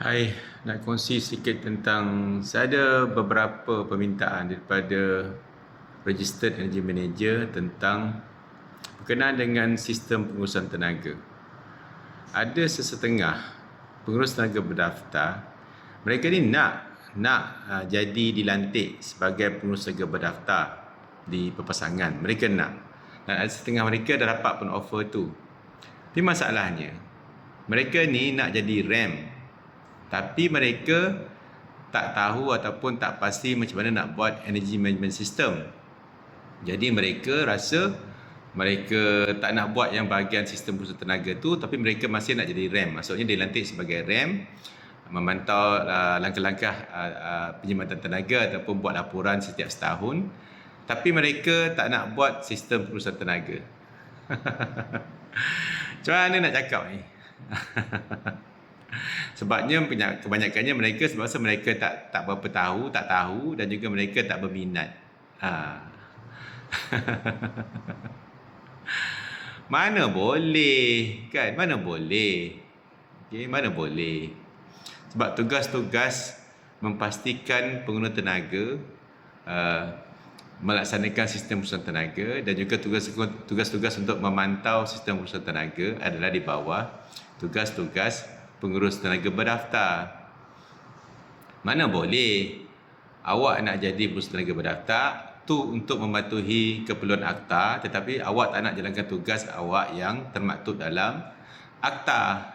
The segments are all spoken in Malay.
Hai, nak kongsi sedikit tentang saya ada beberapa permintaan daripada Registered Energy Manager tentang berkenaan dengan sistem pengurusan tenaga. Ada sesetengah pengurus tenaga berdaftar, mereka ni nak jadi dilantik sebagai pengurus tenaga berdaftar di perpasangan. Mereka nak. Dan ada setengah mereka dah dapat pun offer tu. Tapi masalahnya, mereka ni nak jadi RAM. Tapi mereka tak tahu ataupun tak pasti macam mana nak buat energy management system. Jadi mereka rasa mereka tak nak buat yang bahagian sistem pengurusan tenaga tu, tapi mereka masih nak jadi RAM. Maksudnya dilantik sebagai RAM, memantau langkah-langkah penjimatan tenaga ataupun buat laporan setiap setahun. Tapi mereka tak nak buat sistem pengurusan tenaga. Macam mana nak cakap ni? Sebabnya kebanyakannya mereka sebab mereka tak berapa tak tahu dan juga mereka tak berminat. Mana boleh kan? Mana boleh. Okay, mana boleh. Sebab tugas-tugas memastikan pengguna tenaga melaksanakan sistem pengurusan tenaga dan juga tugas-tugas untuk memantau sistem pengurusan tenaga adalah di bawah tugas-tugas pengurus tenaga berdaftar. Mana boleh awak nak jadi pengurus tenaga berdaftar tu untuk mematuhi keperluan akta, tetapi awak tak nak jalankan tugas awak yang termaktub dalam akta.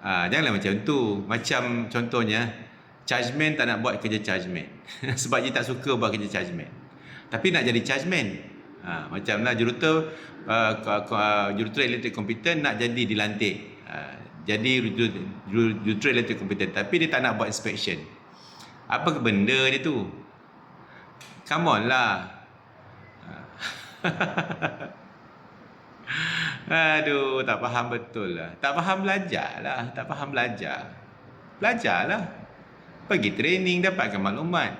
Janganlah macam tu. Macam contohnya chargeman tak nak buat kerja chargeman sebab dia tak suka buat kerja chargeman, tapi nak jadi chargeman. Macamlah jurutera elektrik komputer nak jadi dilantik jadi jurutera elektrik komputer, tapi dia tak nak buat inspection. Apa benda dia tu? Come on lah. Aduh, tak faham betul lah. Tak faham belajar lah. Tak faham belajar. Belajarlah. Pergi training, dapatkan maklumat.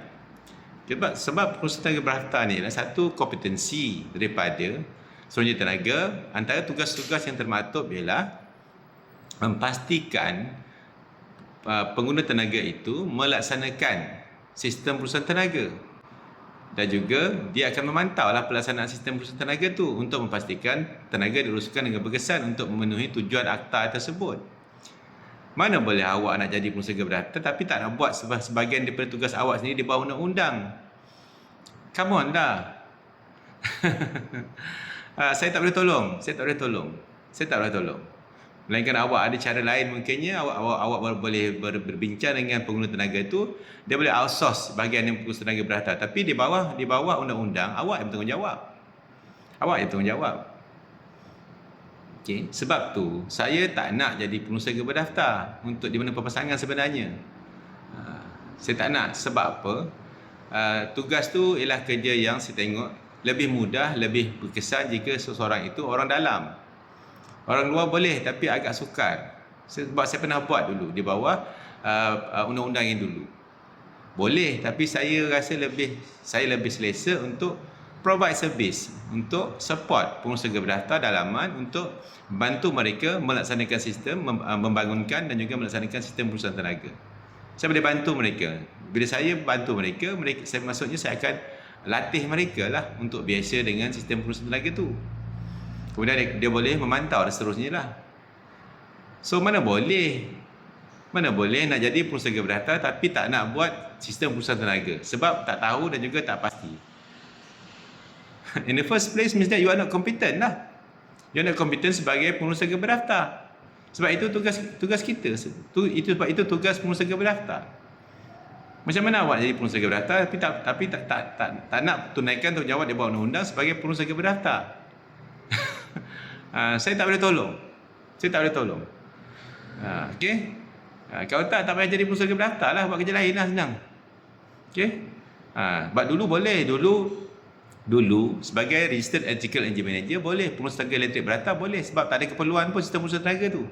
Sebab pengurusan tenaga berdaftar ni adalah satu kompetensi daripada Suruhanjaya Tenaga. Antara tugas-tugas yang termaktub ialah memastikan pengguna tenaga itu melaksanakan sistem pengurusan tenaga. Dan juga dia akan memantau lah pelaksanaan sistem pengurusan tenaga tu untuk memastikan tenaga diuruskan dengan berkesan untuk memenuhi tujuan akta tersebut. Mana boleh awak nak jadi pengurusan tenaga berdaftar tapi tak nak buat sebahagian daripada tugas awak sendiri di bawah undang-undang. Come on dah. Saya tak boleh tolong. Saya tak boleh tolong. Melainkan awak ada cara lain mungkinnya awak boleh berbincang dengan pengguna tenaga itu, dia boleh outsource bahagian yang pengguna tenaga berdaftar, tapi di bawah undang-undang awak yang bertanggungjawab. Okey, sebab tu saya tak nak jadi pengurusan tenaga berdaftar untuk di mana perpasangan sebenarnya. Saya tak nak. Sebab apa? Tugas tu ialah kerja yang saya tengok lebih mudah, lebih berkesan jika seseorang itu orang dalam. Orang luar boleh tapi agak sukar. Sebab saya pernah buat dulu di bawah undang-undang yang dulu. Boleh, tapi saya rasa saya lebih selesa untuk provide service, untuk support pengurus tenaga berdaftar dalaman untuk bantu mereka melaksanakan sistem, membangunkan dan juga melaksanakan sistem pengurusan tenaga. Saya boleh bantu mereka. Bila saya bantu mereka, maksudnya saya akan latih mereka lah untuk biasa dengan sistem pengurusan tenaga tu. Kemudian dia boleh memantau dan seterusnya lah. So mana boleh nak jadi pengurusan tenaga berdaftar tapi tak nak buat sistem pengurusan tenaga sebab tak tahu dan juga tak pasti. In the first place, mesti you are not competent lah. You are not competent sebagai pengurus tenaga berdaftar. Sebab itu tugas kita. Sebab itu tugas pengurus tenaga berdaftar. Macam mana awak jadi pengurus tenaga berdaftar tapi tak nak tunaikan tanggungjawab di bawah undang-undang sebagai pengurus tenaga berdaftar? Saya tak boleh tolong. Okey. Kalau tak payah jadi pengurus tenaga berdaftar lah, buat kerja lain lah, senang. Okey. Sebab dulu boleh. Dulu sebagai Registered Electrical Engineer Manager boleh, pengurus tenaga elektrik berdaftar boleh sebab tak ada keperluan pun sistem pengurusan tenaga tu.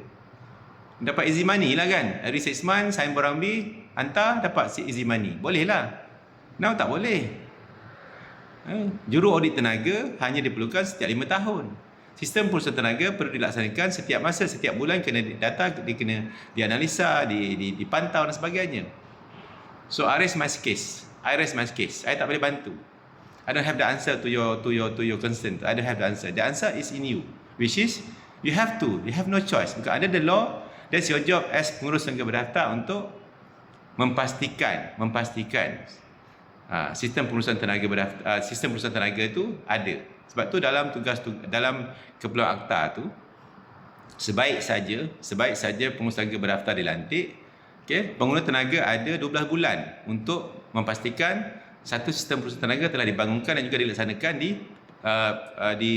Dapat easy money lah kan. Every 6 months sign borang B, hantar dapat easy money. Boleh lah. Now tak boleh. Juru audit tenaga hanya diperlukan setiap 5 tahun. Sistem pengurusan tenaga perlu dilaksanakan setiap masa, setiap bulan kena data, dia kena dianalisa, dipantau dan sebagainya. So I raise my case. I tak boleh bantu. I don't have the answer to your concern. I don't have the answer. The answer is in you, which is you have no choice. Because under the law, that's your job as pengurus tenaga berdaftar untuk memastikan sistem pengurusan tenaga berdaftar, sistem pengurusan tenaga itu ada. Sebab tu dalam dalam keperluan akta tu, sebaik saja pengurus tenaga berdaftar dilantik, okey, pengguna tenaga ada 12 bulan untuk memastikan satu sistem pengurusan tenaga telah dibangunkan dan juga dilaksanakan di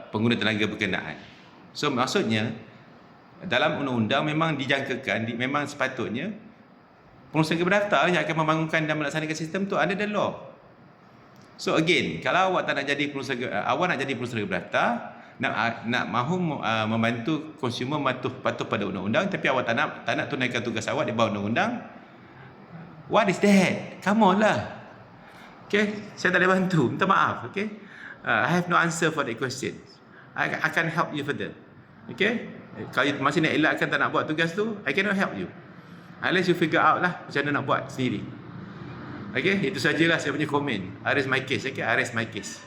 pengguna tenaga berkenaan. So maksudnya dalam undang-undang memang dijangkakan, memang sepatutnya pengurus tenaga berdaftar yang akan membangunkan dan melaksanakan sistem tu under the law. So again, kalau awak tak nak jadi pengurus tenaga berdaftar, nak mahu membantu konsumer patuh pada undang-undang, tapi awak tak nak tunaikan tugas awak di bawah undang-undang, what is that? Come on lah. Okay, saya tak boleh bantu, minta maaf. Okay, I have no answer for that question. I can't help you further. Okay, kalau masih nak elakkan tak nak buat tugas tu, I cannot help you. Unless you figure out lah macam mana nak buat sendiri. Okay, itu sajalah saya punya komen. I raise my case. Okay, I raise my case.